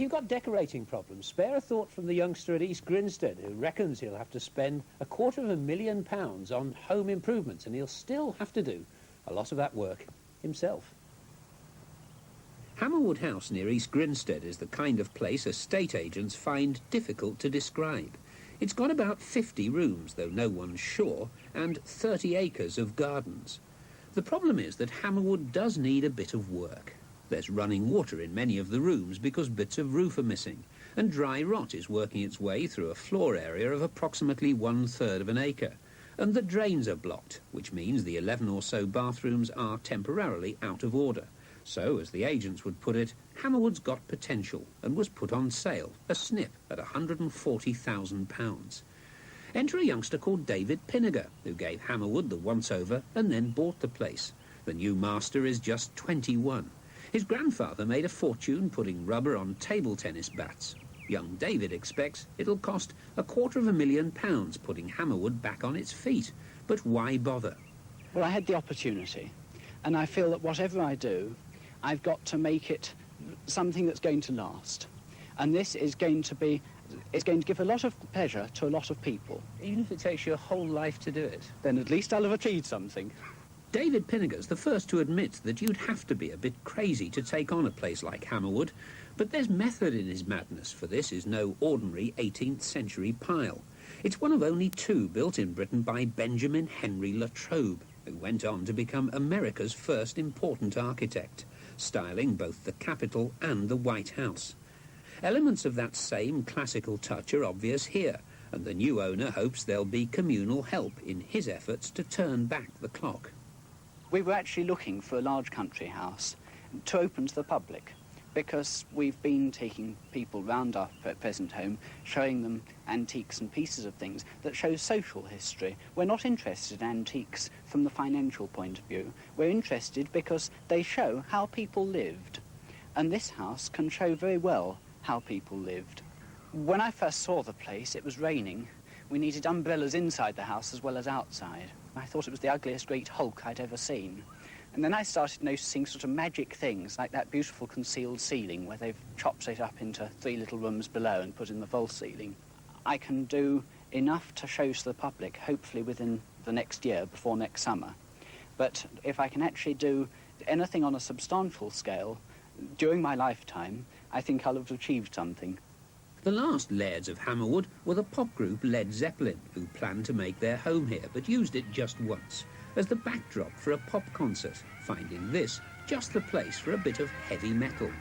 If you've got decorating problems, spare a thought from the youngster at East Grinstead, who reckons he'll have to spend £250,000 on home improvements, and he'll still have to do a lot of that work himself. Hammerwood House near East Grinstead is the kind of place estate agents find difficult to describe. It's got about 50 rooms, though no one's sure, and 30 acres of gardens. The problem is that Hammerwood does need a bit of work. There's running water in many of the rooms because bits of roof are missing, and dry rot is working its way through a floor area of approximately 1/3 of an acre. And the drains are blocked, which means the 11 or so bathrooms are temporarily out of order. So, as the agents would put it, Hammerwood's got potential and was put on sale, a snip, at £140,000. Enter a youngster called David Pinnegar, who gave Hammerwood the once-over and then bought the place. The new master is just 21. His grandfather made a fortune putting rubber on table tennis bats. Young David expects it'll cost £250,000 putting Hammerwood back on its feet. But why bother? Well, I had the opportunity, and I feel that whatever I do, I've got to make it something that's going to last. And this is going to be, it's going to give a lot of pleasure to a lot of people. Even if it takes your whole life to do it? Then at least I'll have achieved something. David Pinnegar's the first to admit that you'd have to be a bit crazy to take on a place like Hammerwood, but there's method in his madness, for this is no ordinary 18th century pile. It's one of only 2 built in Britain by Benjamin Henry Latrobe, who went on to become America's first important architect, styling both the Capitol and the White House. Elements of that same classical touch are obvious here, and the new owner hopes there'll be communal help in his efforts to turn back the clock. We were actually looking for a large country house to open to the public, because we've been taking people round our present home, showing them antiques and pieces of things that show social history. We're not interested in antiques from the financial point of view. We're interested because they show how people lived. And this house can show very well how people lived. When I first saw the place, it was raining. We needed umbrellas inside the house as well as outside. I thought it was the ugliest great hulk I'd ever seen. And then I started noticing sort of magic things, like that beautiful concealed ceiling where they've chopped it up into 3 little rooms below and put in the false ceiling. I can do enough to show to the public, hopefully within the next year, before next summer. But if I can actually do anything on a substantial scale during my lifetime, I think I'll have achieved something. The last lairds of Hammerwood were the pop group Led Zeppelin, who planned to make their home here, but used it just once, as the backdrop for a pop concert, finding this just the place for a bit of heavy metal.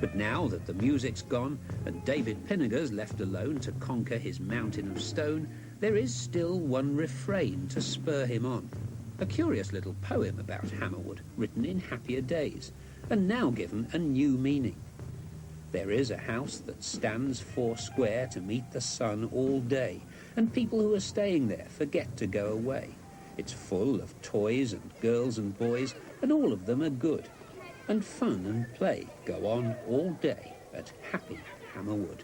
But now that the music's gone and David Pinnegar's left alone to conquer his mountain of stone, there is still one refrain to spur him on. A curious little poem about Hammerwood, written in happier days, and now given a new meaning. There is a house that stands 4 square to meet the sun all day, and people who are staying there forget to go away. It's full of toys and girls and boys, and all of them are good. And fun and play go on all day at happy Hammerwood.